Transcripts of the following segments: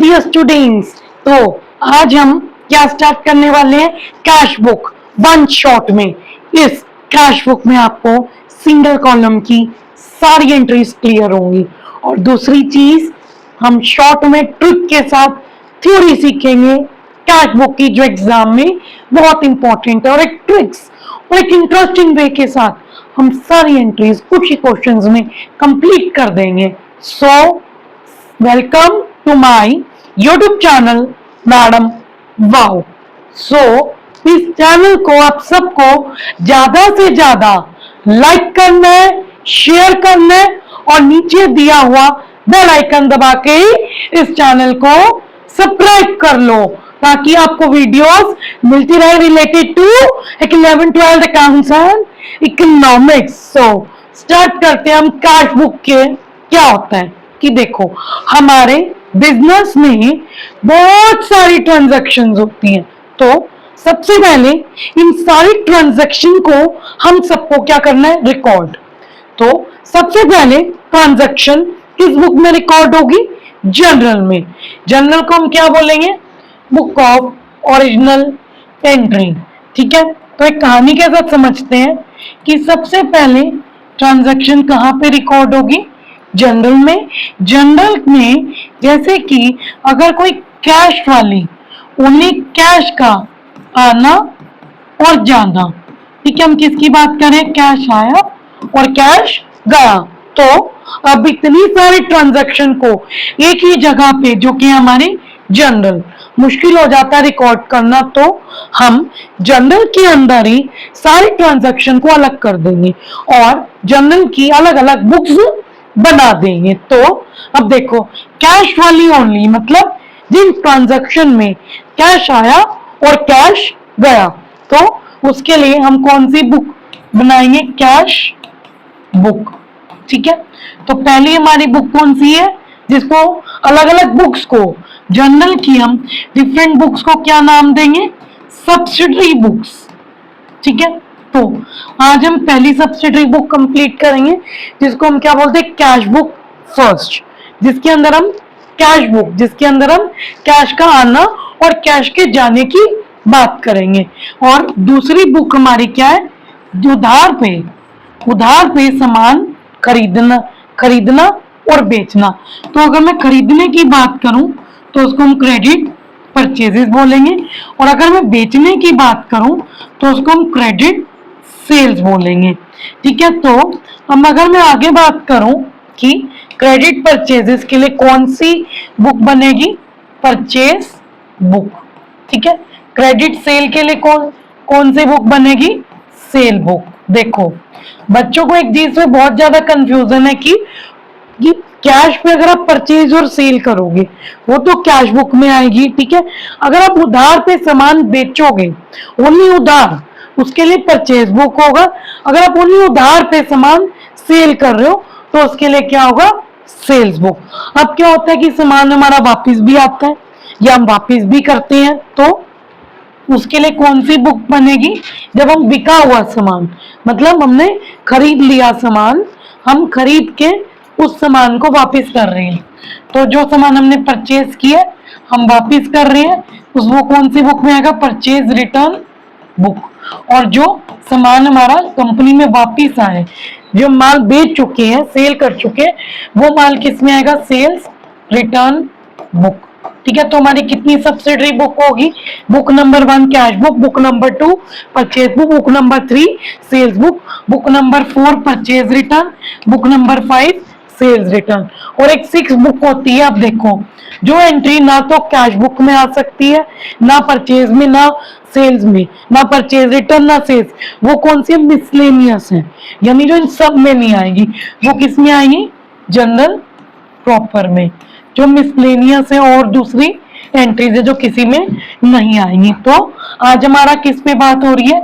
Dear students, तो आज हम क्या स्टार्ट करने वाले हैं? कैश बुक वन शॉट में। इस कैश बुक में आपको सिंगल कॉलम की सारी एंट्रीज क्लियर होंगी और दूसरी चीज हम शॉर्ट में ट्रिक के साथ थ्योरी सीखेंगे कैश बुक की, जो एग्जाम में बहुत इंपॉर्टेंट है, और एक ट्रिक्स और एक इंटरेस्टिंग वे के साथ हम सारी एंट्रीज कुछ ही क्वेश्चंस में कंप्लीट कर देंगे। So welcome to my YouTube channel madam wow. So इस चैनल को आप सबको ज्यादा से ज्यादा लाइक करना है, शेयर करना है और नीचे दिया हुआ बेल आइकन दबा के इस चैनल को सब्सक्राइब कर लो ताकि आपको वीडियोस मिलती रहे related to 11-12 accounts and economics. So start करते हैं हम कैश बुक के। क्या होता है कि देखो, हमारे बिजनेस में बहुत सारी ट्रांजैक्शंस होती हैं, तो सबसे पहले इन सारी ट्रांजैक्शन को हम सबको क्या करना है? रिकॉर्ड। तो सबसे पहले ट्रांजैक्शन किस बुक में रिकॉर्ड होगी? जनरल में। जनरल को हम क्या बोलेंगे? Book of original entry. ठीक है, तो एक कहानी के साथ समझते हैं कि सबसे पहले ट्रांजैक्शन कहाँ पे रिकॉर्ड होगी? जनरल में। जनरल में जैसे कि अगर कोई कैश वाली, ओनली कैश का आना और जाना, ठीक है, हम किसकी बात करें? कैश आया और कैश गया। तो अब इतनी सारी ट्रांजैक्शन को एक ही जगह पे, जो कि हमारी जनरल, मुश्किल हो जाता है रिकॉर्ड करना, तो हम जनरल के अंदर ही सारी ट्रांजैक्शन को अलग कर देंगे और जनरल की अलग अलग बुक्स बना देंगे। तो अब देखो, कैश वाली ओनली मतलब जिन ट्रांजैक्शन में कैश आया और कैश गया, तो उसके लिए हम कौन सी बुक बनाएंगे? Cash book. ठीक है, तो पहली हमारी बुक कौन सी है जिसको अलग अलग बुक्स को, जनरल की हम डिफरेंट बुक्स को क्या नाम देंगे? Subsidiary books. ठीक है, तो आज हम पहली सब्सिडरी बुक कंप्लीट करेंगे जिसको हम क्या बोलते हैं? कैश बुक फर्स्ट, जिसके अंदर हम कैश बुक, जिसके अंदर हम कैश का आना और कैश के जाने की बात करेंगे। और दूसरी बुक हमारी क्या है? उधार पे, उधार पे सामान खरीदना और बेचना। तो अगर मैं खरीदने की बात करूं तो उसको हम क्रेडिट परचेजेस बोलेंगे, और अगर मैं बेचने की बात करूं तो उसको हम क्रेडिट सेल्स बोलेंगे। ठीक है, तो अब अगर मैं आगे बात करूं कि क्रेडिट परचेजेस के लिए कौन सी बुक बनेगी? Purchase book. ठीक है, क्रेडिट सेल के लिए कौन सी बुक बनेगी? Cell book. देखो, बच्चों को एक चीज में बहुत ज्यादा कंफ्यूजन है कि कैश पे अगर आप परचेज और सेल करोगे वो तो कैश बुक में आएगी। ठीक है, अगर आप उधार पे सामान बेचोगे, ओनली उधार, उसके लिए परचेज बुक होगा। अगर आप ओनली उधार पे सामान सेल कर रहे हो तो उसके लिए क्या होगा? Sales book. अब क्या होता है कि सामान हमारा वापस भी आता है या हम वापस भी करते हैं, तो उसके लिए कौन सी बुक बनेगी? जब हम बिका हुआ सामान, मतलब हमने खरीद लिया सामान, हम खरीद के उस सामान को वापस कर रहे हैं, तो जो सामान हमने परचेज किया हम वापस कर रहे हैं, उस वो कौन सी बुक में आएगा? Purchase return book. और जो सामान हमारा कंपनी में वापस आए, जो माल बेच चुके हैं, सेल कर चुके हैं, वो माल किस में आएगा? Sales return book. ठीक है, तो हमारी कितनी सब्सिडरी बुक होगी? Book number 1 cash book, book number 2 purchase book, book number 3 sales book, book number 4 purchase return, book number 5 sales return, और एक 6 बुक होती है। अब देखो, जो एंट्री ना तो कैश बुक में आ सकती है, ना परचेज में, ना सेल्स में, ना परचेज रिटर्न, ना सेल्स, वो कौन सी? मिसलेनियस है, यानी जो इन सब में नहीं आएगी। वो किस में आएगी? जनरल प्रॉपर में। जो मिसलेनियस है और दूसरी एंट्रीज है जो किसी में नहीं आएंगी। तो आज हमारा किस पे बात हो रही है?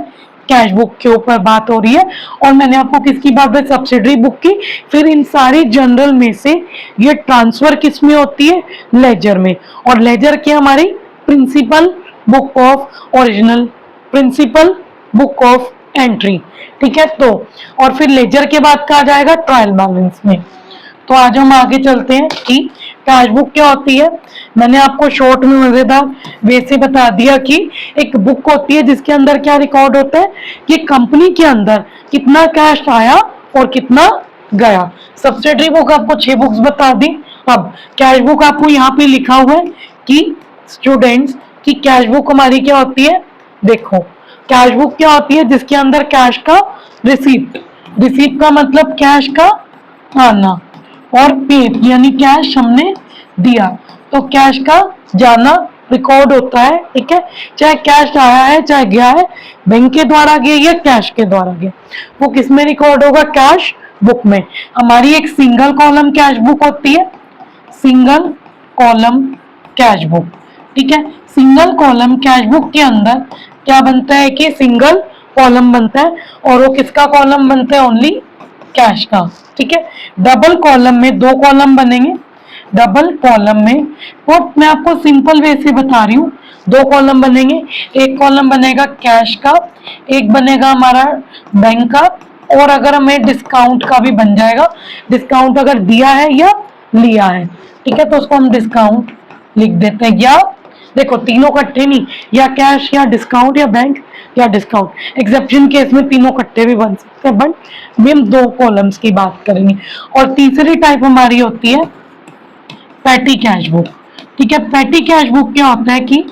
कैश बुक के ऊपर बात हो रही है। और मैंने आपको किसकी बात बताई? सब्सिडरी बुक की। फिर इन सारी जनरल में से ये ट्रांसफर किस में होती है? लेजर में। और लेजर की हमारी principal book of original, principal book of entry. ठीक है, तो और फिर लेजर के बाद कहा जाएगा ट्रायल बैलेंस में। तो आज हम आगे चलते हैं कि कैश बुक क्या होती है, मैंने आपको शॉर्ट में मजेदार वे से बता दिया कि एक बुक होती है जिसके अंदर क्या रिकॉर्ड होता है कि कंपनी के अंदर कितना कैश आया और कितना गया। सब्सिडरी बुक आपको 6 बुक्स बता दी। अब कैश बुक आपको यहाँ पे लिखा हुआ है कि स्टूडेंट्स की कैश बुक हमारी क्या होती है, देखो कैश बुक क्या होती है जिसके अंदर कैश का रिसीप्ट, रिसीप्ट का मतलब कैश का आना, और पेड यानी कैश हमने दिया, तो कैश का जाना रिकॉर्ड होता है। ठीक है, चाहे कैश आया है चाहे गया है, बैंक के द्वारा गया या कैश के द्वारा गया, वो किस में रिकॉर्ड होगा, कैश बुक में। हमारी एक सिंगल कॉलम कैश बुक होती है, सिंगल कॉलम कैश बुक। ठीक है, सिंगल कॉलम कैश बुक के अंदर क्या बनता है कि सिंगल कॉलम बनता है, और वो किसका कॉलम बनता है, ओनली कैश का। ठीक है, डबल कॉलम में 2 कॉलम बनेंगे, डबल कॉलम में, वो मैं आपको सिंपल वे से बता रही हूँ, 2 कॉलम बनेंगे, एक कॉलम बनेगा कैश का, एक बनेगा हमारा बैंक का, और अगर हमें डिस्काउंट का भी बन जाएगा, डिस्काउंट अगर दिया है या लिया है। ठीक है, तो उसको हम डिस्काउंट लिख देते हैं, या देखो तीनों इकट्ठे नहीं, या कैश या डिस्काउंट या बैंक या डिस्काउंट, एक्सेप्शन केस में तीनों इकट्ठे भी बन सकते हैं, बट हम 2 कॉलम्स की बात करेंगे। और तीसरी टाइप हमारी होती है पैटी कैश बुक। ठीक है, पैटी कैश बुक क्या होता है कि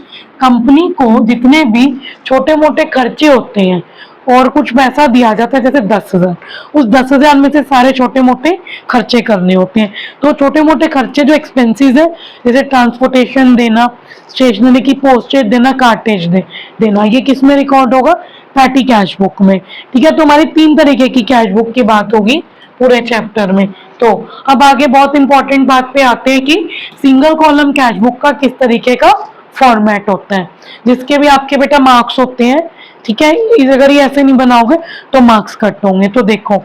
कंपनी को जितने भी छोटे मोटे खर्चे होते हैं और कुछ पैसा दिया जाता है, जैसे 10,000, उस 10,000 में से सारे छोटे मोटे खर्चे करने होते हैं। तो छोटे मोटे खर्चे जो एक्सपेंसेस है, जैसे ट्रांसपोर्टेशन देना, स्टेशनरी की पोस्टेज देना, कार्टेज देना, ये किस में रिकॉर्ड होगा, पैटी कैश बुक में। ठीक है, तो हमारी 3 तरीके की कैश बुक की बात होगी पूरे चैप्टर में। तो अब आगे बहुत इंपॉर्टेंट बात पे आते हैं कि सिंगल कॉलम कैश बुक का किस तरीके का फॉर्मेट होता है, जिसके भी आपके बेटा मार्क्स होते हैं। ठीक है, अगर ये ऐसे नहीं बनाओगे तो मार्क्स कट होंगे। तो देखो,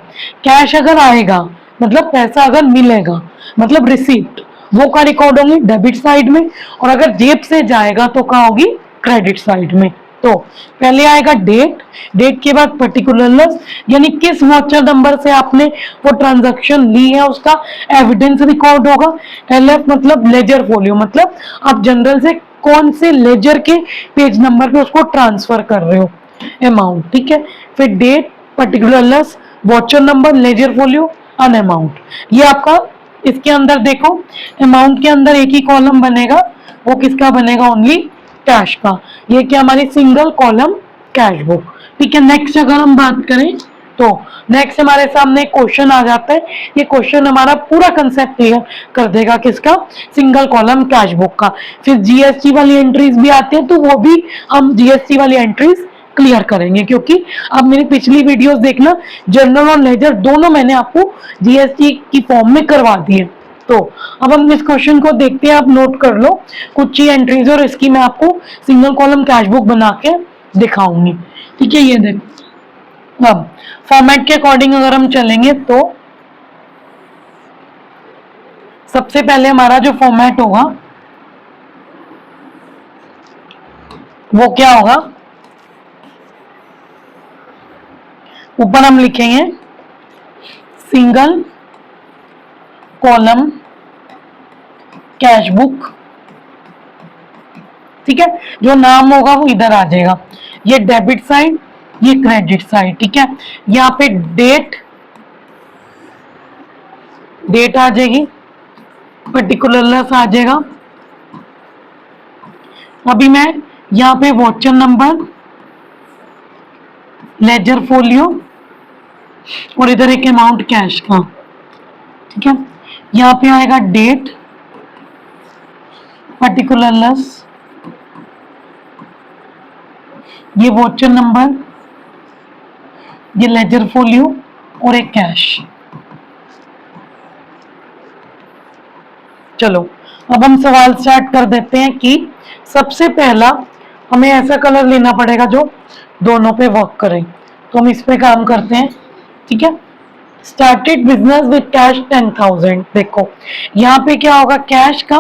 कैश अगर आएगा मतलब पैसा अगर मिलेगा मतलब रिसीप्ट, वो का रिकॉर्ड होंगे डेबिट साइड में, और अगर जेब से जाएगा तो कहाँ होगी, क्रेडिट साइड में। तो पहले आएगा डेट, डेट के बाद पर्टिकुलरनेस, यानी किस वाउचर नंबर से आपने वो ट्रांजैक्शन ली है उसका एविडेंस रिकॉर्ड होगा। एलएफ मतलब लेजर फोलियो, मतलब आप जनरल से कौन से लेजर के पेज नंबर पे उसको ट्रांसफर कर रहे हो अमाउंट। ठीक है, फिर date, particularness, voucher number, ledger folio, and amount. ये आपका इसके अंदर देखो, अमाउंट के अंदर एक ही कॉलम बनेगा, वो किसका बनेगा, ओनली कैश का। ये क्या हमारी सिंगल कॉलम कैश बुक। ठीक है, नेक्स्ट अगर हम बात करें तो नेक्स्ट हमारे सामने क्वेश्चन आ जाता है। ये क्वेश्चन हमारा पूरा कंसेप्ट क्लियर कर देगा किसका, सिंगल कॉलम कैश बुक का। फिर जीएसटी वाली एंट्रीज भी आती है, तो वो भी हम जीएसटी वाली एंट्रीज क्लियर करेंगे, क्योंकि अब मेरी पिछली वीडियोस देखना, जर्नल और लेजर दोनों मैंने आपको जीएसटी की फॉर्म में करवा दिए। तो अब हम इस क्वेश्चन को देखते हैं, आप नोट कर लो कुछ ही एंट्रीज, और इसकी मैं आपको सिंगल कॉलम कैश बुक बना के दिखाऊंगी। ठीक है, ये देखो, अब फॉर्मेट के अकॉर्डिंग अगर हम चलेंगे तो सबसे पहले हमारा जो फॉर्मेट होगा वो क्या होगा, ऊपर हम लिखेंगे सिंगल कॉलम कैश बुक। ठीक है, जो नाम होगा वो इधर आ जाएगा, ये डेबिट साइड, ये क्रेडिट साइड। ठीक है, यहाँ पे डेट, डेट आ जाएगी, पर्टिकुलरनेस आ जाएगा। अभी मैं यहाँ पे वाउचर नंबर, लेजर फोलियो, और इधर एक अमाउंट कैश का। ठीक है, यहाँ पे आएगा डेट, पर्टिकुलरनेस, ये वाउचर नंबर, ये लेजर फोलियो, और एक कैश। चलो अब हम सवाल स्टार्ट कर देते हैं कि सबसे पहला हमें ऐसा कलर लेना पड़ेगा जो दोनों पे वर्क करे, तो हम इस पे काम करते हैं। ठीक है, स्टार्टेड बिजनेस विद कैश 10,000। देखो यहाँ पे क्या होगा, कैश का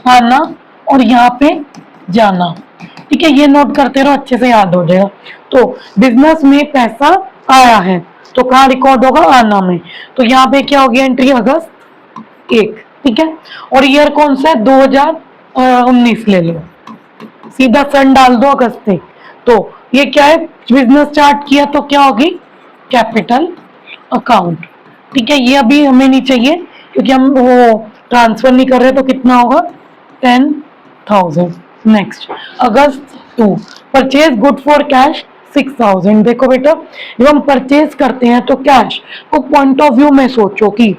आना और यहाँ पे जाना। ठीक है, ये नोट करते रहो, अच्छे से याद हो जाएगा। तो बिजनेस में पैसा आया है तो कहाँ रिकॉर्ड होगा, आना में। तो यहाँ पे क्या हो गया, एंट्री अगस्त 1। ठीक है। और ईयर कौन सा है, 2019 ले लो, सीधा सन डाल दो अगस्त से। तो ये क्या है, बिजनेस स्टार्ट किया तो क्या होगी, कैपिटल अकाउंट। ठीक है, ये अभी हमें नहीं चाहिए क्योंकि हम वो ट्रांसफर नहीं कर रहे, तो कितना होगा 10,000। Next, August 2, purchase good for cash 6,000। देखो बेटा, जब हम परचेज करते हैं तो कैश को पॉइंट ऑफ व्यू में सोचो कि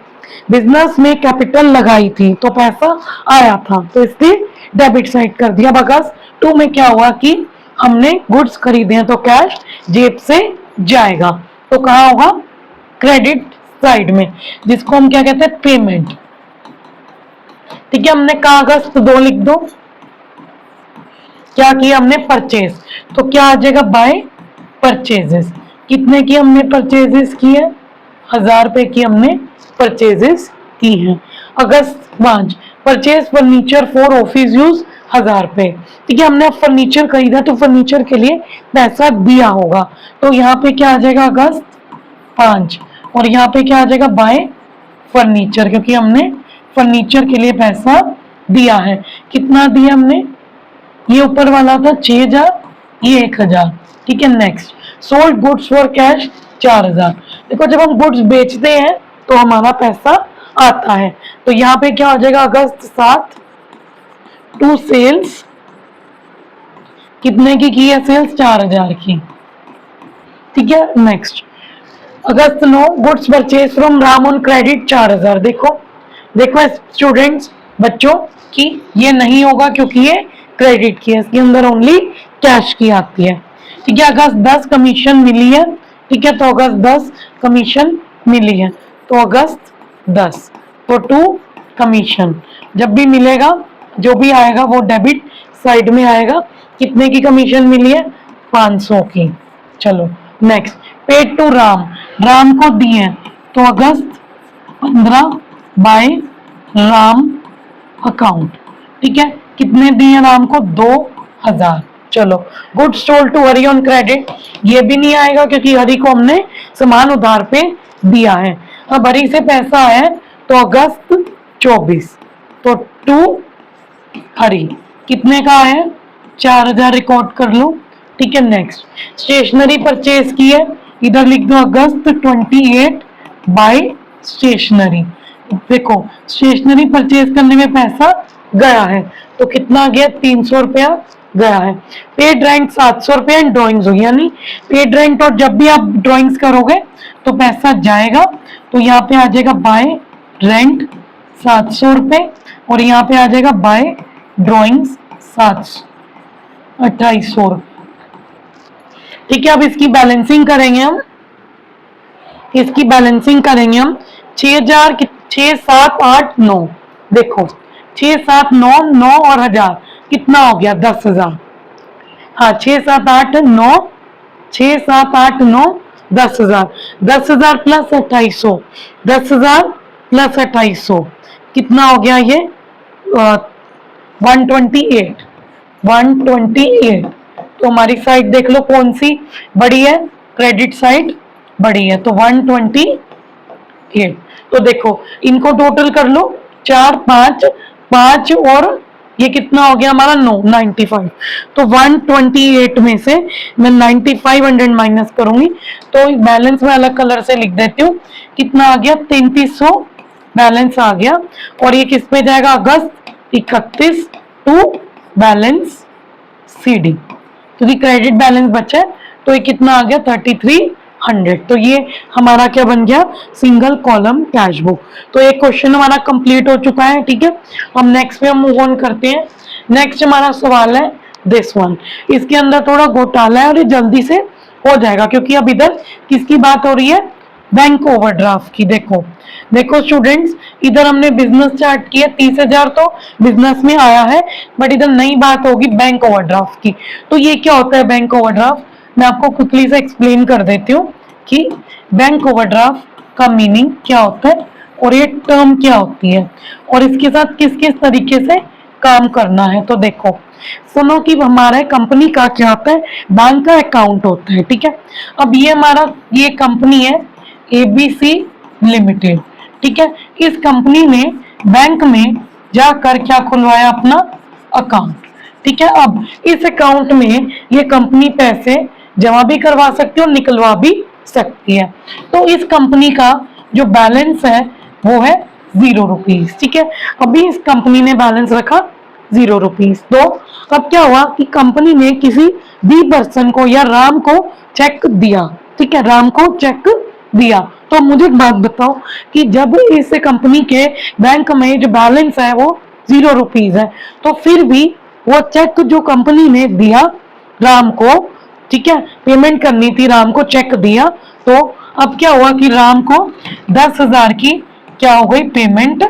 बिजनेस में कैपिटल लगाई थी तो पैसा आया था, तो इसलिए डेबिट साइड कर दिया। अगस्त 2 में क्या हुआ कि हमने गुड्स खरीदे हैं तो कैश जेब से जाएगा, तो कहाँ होगा, क्रेडिट साइड में, जिसको हम क्या कहते हैं, पेमेंट। ठीक है, हमने कहा अगस्त 2 लिख दो। क्या किया हमने, परचेज, तो क्या आ जाएगा, बाय परचेजेस। कितने की हमने परचेजेस की है, 1000 रुपए की हमने परचेजेस की है। अगस्त 5, purchase furniture for office use 1000 रुपए। ठीक है, हमने फर्नीचर खरीदा तो फर्नीचर के लिए पैसा दिया होगा, तो यहाँ पे क्या आ जाएगा, अगस्त 5। और यहाँ पे क्या आ जाएगा, बाय फर्नीचर, क्योंकि हमने फर्नीचर के लिए पैसा दिया है। कितना दिया हमने, ये ऊपर वाला था 6,000, ये 1,000। ठीक है, next, sold goods for cash 4,000। देखो, जब हम गुड्स बेचते हैं तो हमारा पैसा आता है, तो यहाँ पे क्या हो जाएगा, अगस्त 7 टू सेल्स, कितने की है सेल्स, 4,000 की। ठीक है, next, August 9, goods purchase from Ram on credit 4,000। देखो देखो स्टूडेंट्स, बच्चों, कि ये नहीं होगा क्योंकि ये क्रेडिट की है, इसके अंदर ओनली कैश की आती है। ठीक है, अगस्त 10 कमीशन मिली है। ठीक है, तो अगस्त 10 कमीशन मिली है, तो अगस्त 10 तो 2 कमीशन, जब भी मिलेगा जो भी आएगा वो डेबिट साइड में आएगा। कितने की कमीशन मिली है, 500 की। चलो next, paid to Ram, Ram को दिए हैं, तो अगस्त 15 बाय राम अकाउंट। ठीक है, कितने दिए राम को, 2,000। चलो, good sold to Hari on credit, ये भी नहीं आएगा क्योंकि हरी को हमने सामान उधार पे दिया है। अब हरी से पैसा है तो अगस्त 24, तो 2 हरी, कितने का है, 4,000 रिकॉर्ड कर लो। ठीक है, नेक्स्ट, स्टेशनरी परचेज की है, इधर लिख दो अगस्त 28 बाय स्टेशनरी। देखो, स्टेशनरी परचेज करने में पैसा गया है, तो कितना गया, 300 रुपया गया है। पेड रेंट 700 रुपया एंड ड्रॉइंग्स होगी, यानी पेड रेंट, और जब भी आप ड्रॉइंग्स करोगे तो पैसा जाएगा, तो यहाँ पे आ जाएगा बाय रेंट 700 रुपये, और यहाँ पे आ जाएगा बाय ड्रॉइंग्स 2800 रुपये। ठीक है, अब इसकी बैलेंसिंग करेंगे हम, इसकी बैलेंसिंग करेंगे हम। 6,000, 6, 7, 8, 9, देखो 6, 7, 9, 9 और 1000, कितना हो गया, 10,000। हाँ, 6, 7, 8, 9, 6, 7, 8, 9, 10,000, 10,000 प्लस 2800, 10,000 प्लस 2800, कितना हो गया ये, 128, 128। तो हमारी साइड देख लो कौन सी बड़ी है, क्रेडिट साइड बड़ी है, तो 128। तो देखो, इनको टोटल कर लो, 4, 5, 5 और ये कितना हो गया हमारा, 9, 95। तो 128 में से मैं 9500 माइनस करूंगी, तो बैलेंस में अलग कलर से लिख देती हूँ, कितना आ गया, 3300 बैलेंस आ गया। और ये किस पे जाएगा, अगस्त 31 टू बैलेंस CD, क्योंकि क्रेडिट बैलेंस बचा है, तो ये कितना आ गया, 3300। तो ये हमारा क्या बन गया, सिंगल कॉलम कैश बुक। तो एक क्वेश्चन हमारा कंप्लीट हो चुका है। ठीक है, हम नेक्स्ट पे हम मूव ऑन करते हैं। नेक्स्ट हमारा सवाल है दिस वन, इसके अंदर थोड़ा घोटाला है और ये जल्दी से हो जाएगा, क्योंकि अब इधर किसकी बात हो रही है, बैंक ओवरड्राफ्ट की। देखो देखो स्टूडेंट्स, इधर हमने बिजनेस स्टार्ट किया, 30,000 तो बिजनेस में आया है, बट इधर नई बात होगी बैंक ओवरड्राफ्ट की। तो ये क्या होता है बैंक ओवरड्राफ्ट, मैं आपको क्विकली से एक्सप्लेन कर देती हूँ कि बैंक ओवरड्राफ्ट का मीनिंग क्या होता है और ये टर्म क्या होती है और इसके साथ किस किस तरीके से काम करना है। तो देखो, सुनो कि हमारा कंपनी का क्या होता है, बैंक का अकाउंट होता है। ठीक है, अब ये हमारा ये कंपनी है ABC लिमिटेड। ठीक है, इस कंपनी ने बैंक में जाकर क्या खुलवाया, अपना अकाउंट। ठीक है, अब इस अकाउंट में ये कंपनी पैसे जमा भी करवा सकती है और निकलवा भी सकती है। तो इस कंपनी का जो बैलेंस है वो है 0 रुपीज। ठीक है, अभी इस कंपनी ने बैलेंस रखा 0 रुपीज। तो अब क्या हुआ कि कंपनी ने किसी बी पर्सन को या राम को चेक दिया। ठीक है, राम को चेक दिया। तो मुझे एक बात बताओ कि जब इस कंपनी के बैंक में जो बैलेंस है वो 0 रुपीज है, तो फिर भी वो चेक जो कंपनी ने दिया राम को, ठीक है, पेमेंट करनी थी, राम को चेक दिया, तो अब क्या हुआ कि राम को 10,000 की क्या हो गई, पेमेंट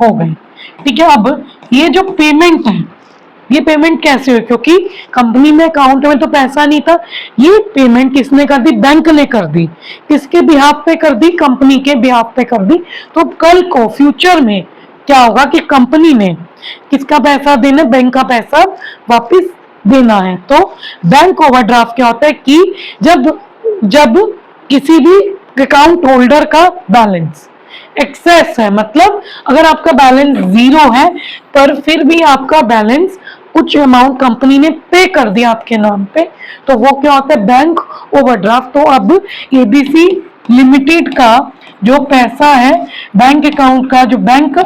हो गई। ठीक है, अब ये जो पेमेंट है, ये पेमेंट कैसे हुई, क्योंकि कंपनी में अकाउंट में तो पैसा नहीं था, ये पेमेंट किसने कर दी, बैंक ने कर दी। किसके बिहाफ पे कर दी, कंपनी के बिहाफ पे कर दी। तो कल को फ्यूचर में क्या होगा कि कंपनी ने किसका पैसा देना, बैंक का पैसा वापस देना है। तो बैंक ओवरड्राफ्ट क्या होता है कि जब जब किसी भी अकाउंट होल्डर का बैलेंस एक्सेस है, मतलब अगर आपका बैलेंस 0 है पर फिर भी आपका बैलेंस कुछ अमाउंट कंपनी ने पे कर दिया आपके नाम पे, तो वो क्या होता है, बैंक ओवरड्राफ्ट। तो अब एबीसी लिमिटेड का जो पैसा है बैंक अकाउंट का, जो बैंक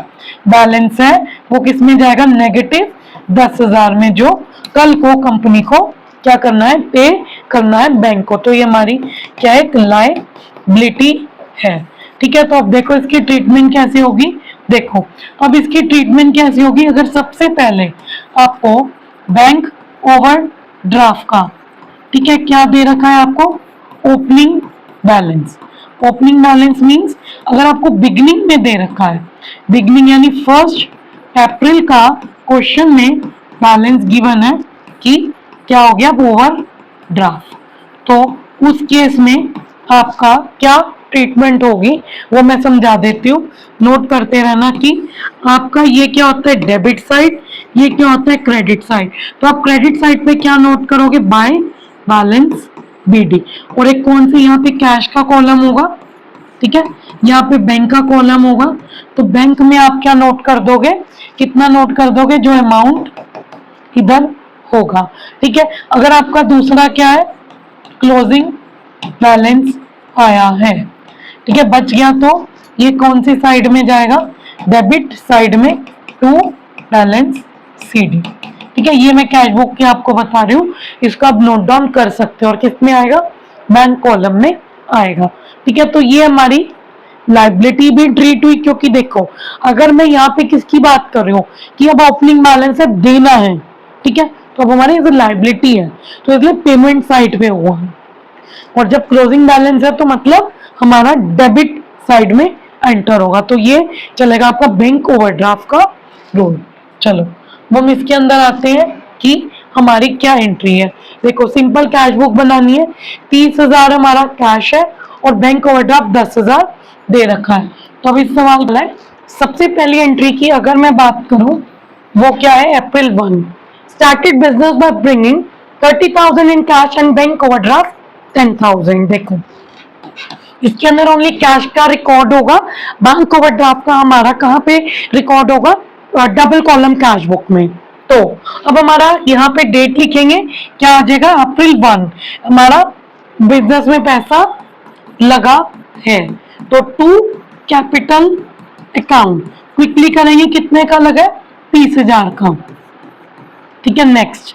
बैलेंस है वो किस में जाएगा, नेगेटिव 10,000 में, जो कल को कंपनी को क्या करना है, पे करना है बैंक को। तो ये हमारी क्या है, एक लायबिलिटी है। ठीक है, तो अब देखो इसकी ट्रीटमेंट कैसी होगी। देखो अब इसकी ट्रीटमेंट कैसी होगी, अगर सबसे पहले आपको बैंक ओवरड्राफ्ट का, ठीक है, क्या दे रखा है आपको, opening balance. Opening balance means अगर आपको बिगनिंग में दे रखा है, बिगनिंग यानी 1 अप्रैल का क्वेश्चन में बैलेंस गिवन है कि क्या हो गया, ओवरड्राफ्ट, तो उस केस में आपका क्या ट्रीटमेंट होगी वो मैं समझा देती हूँ, नोट करते रहना कि आपका ये क्या होता है, डेबिट साइड, ये क्या होता है, क्रेडिट साइड। तो आप क्रेडिट साइड पे क्या नोट करोगे, बाय बैलेंस बीडी, और एक कौन सी यहाँ पे कैश का कॉलम होगा, ठीक है, यहाँ पे बैंक का कॉलम होगा। तो बैंक में आप क्या नोट कर दोगे, कितना नोट कर दोगे, जो अमाउंट इधर होगा। ठीक है, अगर आपका दूसरा क्या है, क्लोजिंग बैलेंस आया है, ठीक है, बच गया, तो ये कौन सी साइड में जाएगा, डेबिट साइड में, टू बैलेंस सीडी। ठीक है, ये मैं कैश बुक की आपको बता रही हूँ, इसको आप नोट डाउन कर सकते हो, और किस में आएगा, बैंक कॉलम में आएगा। ठीक है, तो ये हमारी लाइबिलिटी भी ट्रीट हुई, क्योंकि देखो अगर मैं यहाँ पे किसकी बात कर रही हूँ कि अब ओपनिंग बैलेंस है, देना है, ठीक है, तो अब हमारी लाइबिलिटी है, तो इसलिए पेमेंट साइड पे हुआ है। और जब क्लोजिंग बैलेंस है तो मतलब हमारा डेबिट साइड में एंटर होगा, तो ये चलेगा आपका बैंक ओवरड्राफ्ट का रूल। चलो हम इसके अंदर आते हैं कि हमारी क्या एंट्री है। देखो सिंपल कैश बुक बनानी है, 30,000 हमारा कैश है और बैंक ओवरड्राफ्ट 10,000 दे रखा है। तो अब इस सवाल है, सबसे पहली एंट्री की अगर मैं बात करूं वो क्या है, April 1 started business by bringing 30,000 in cash and bank overdraft 10,000। देखो इसके अंदर ओनली कैश का रिकॉर्ड होगा, बैंक ओवरड्राफ्ट का हमारा कहाँ पे रिकॉर्ड होगा, डबल कॉलम कैश बुक में। तो अब हमारा यहाँ पे डेट लिखेंगे, क्या आ जाएगा, April 1 हमारा बिजनेस में पैसा लगा है, तो टू कैपिटल अकाउंट क्विकली करेंगे, कितने का लगा, 30,000 का। ठीक है, next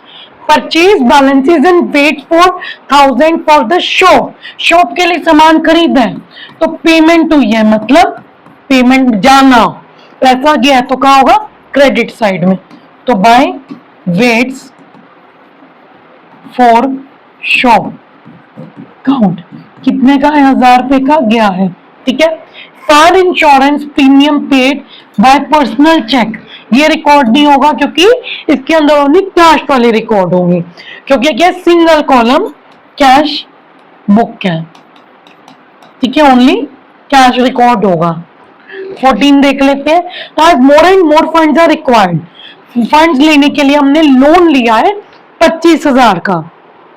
purchase balances and weight for 1,000 for the shop. Shop के लिए सामान खरीदा है तो पेमेंट हुई है, मतलब पेमेंट जाना, पैसा गया है, तो कहाँ होगा, क्रेडिट साइड में। तो bye waits for shop count कितने का है, 1,000 रुपए का गया है। ठीक है, car insurance premium paid by personal cheque, ये रिकॉर्ड नहीं होगा क्योंकि इसके अंदर ओनली कैश वाले रिकॉर्ड होंगे, क्योंकि क्या सिंगल कॉलम कैश बुक है। ठीक है, ओनली कैश रिकॉर्ड होगा। 14 देख लेते हैं, आज more and more funds are required, funds लेने के लिए हमने लोन लिया है 25,000 का।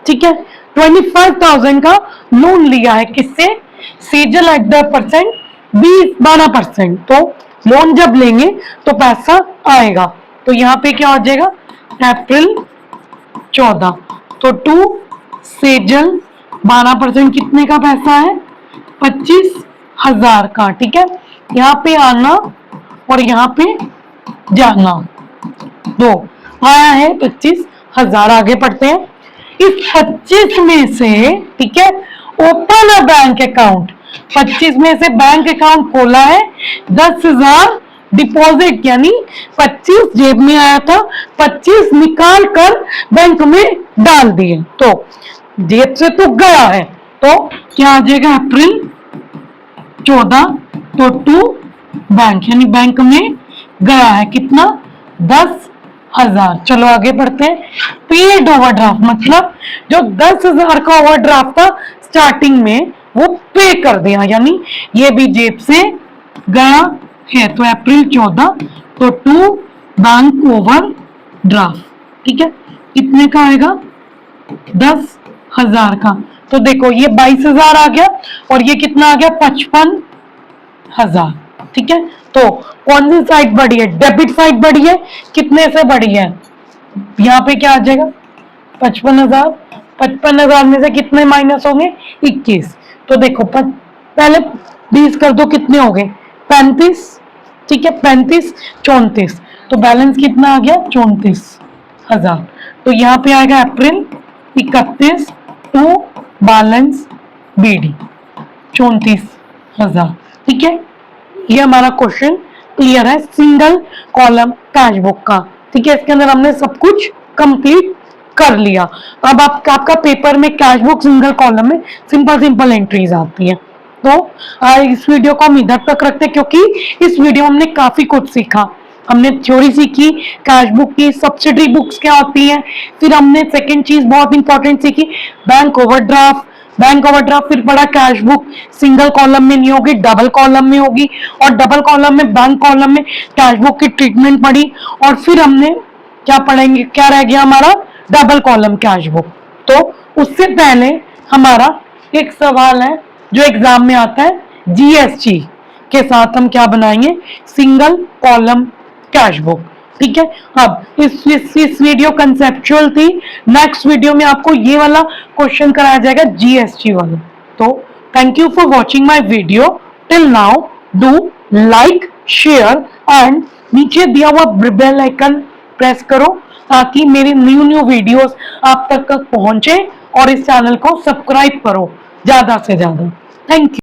ठीक है, 25,000 का लोन लिया है, किससे, सेजल एट द परसेंट 12%। तो लोन जब लेंगे तो पैसा आएगा। तो यहाँ पे क्या हो जाएगा, अप्रैल 14, तो टू सेजल 12% कितने का पैसा है, 25,000 का। ठीक है, यहाँ पे आना और यहाँ पे जाना, दो आया है 25,000। आगे पढ़ते हैं। इस 25 में से, ठीक है, ओपन अ बैंक अकाउंट, 25 में से बैंक अकाउंट खोला है, 10,000 डिपॉजिट, यानी 25 जेब में आया था, 25 निकाल कर बैंक में डाल दिए। तो जेब से तो गया है, तो क्या आ जाएगा, अप्रैल 14, तो टू बैंक, यानी बैंक में गया है कितना, 10,000। चलो आगे बढ़ते हैं। पेड ओवरड्राफ्ट मतलब जो 10,000 का ओवरड्राफ्ट था स्टार्टिंग में, वो पे कर दिया, यानी ये भी जेब से गया है। तो अप्रैल 14, तो टू बैंक ओवरड्राफ्ट। ठीक है, कितने का आएगा, 10,000 का। तो देखो ये 22,000 आ गया और ये कितना आ गया, 55,000। ठीक है, तो कौन सी साइड बढ़ी है, डेबिट साइड बढ़ी है, कितने से बढ़ी है, यहाँ पे क्या आ जाएगा, 55,000। 55,000 में से कितने माइनस होंगे, 21। तो देखो पहले 20 कर दो, कितने हो गए, 35। ठीक है, 35, 34, तो बैलेंस कितना आ गया, 34,000। तो यहाँ पे आएगा अप्रैल 31, टू बैलेंस बीडी 34,000। ठीक है, ये हमारा क्वेश्चन क्लियर है, सिंगल कॉलम कैश बुक का। ठीक है, इसके अंदर हमने सब कुछ कंप्लीट कर लिया। अब आपका पेपर में कैश बुक सिंगल कॉलम में सिंपल एंट्रीज आती है। तो इस वीडियो को हम इधर तक रखते हैं, क्योंकि इस वीडियो में हमने काफी कुछ सीखा। हमने थ्योरी सीखी कैश बुक की, सब्सिडरी बुक्स क्या होती हैं, फिर हमने सेकंड चीज बहुत इंपॉर्टेंट सीखी, बैंक ओवरड्राफ्ट। बैंक ओवरड्राफ्ट फिर पढ़ा कैश बुक सिंगल कॉलम में नहीं होगी, डबल कॉलम में होगी, और डबल कॉलम में बैंक कॉलम में कैश बुक की ट्रीटमेंट पढ़ी। और फिर हमने क्या पढ़ेंगे, क्या रह गया हमारा, डबल कॉलम कैश बुक। तो उससे पहले हमारा एक सवाल है जो एग्जाम में आता है, जीएसटी के साथ हम क्या बनाएंगे, सिंगल कॉलम कैश बुक। ठीक है, अब इस वीडियो कंसेप्चुअल थी। नेक्स्ट वीडियो में आपको ये वाला क्वेश्चन कराया जाएगा, जीएसटी वाला। तो thank you for watching my video till now. Do like, share and नीचे दिया हुआ बेल आइकन प्रेस करो ताकि मेरी न्यू वीडियोस आप तक पहुंचे, और इस चैनल को सब्सक्राइब करो ज्यादा से ज्यादा। Thank you.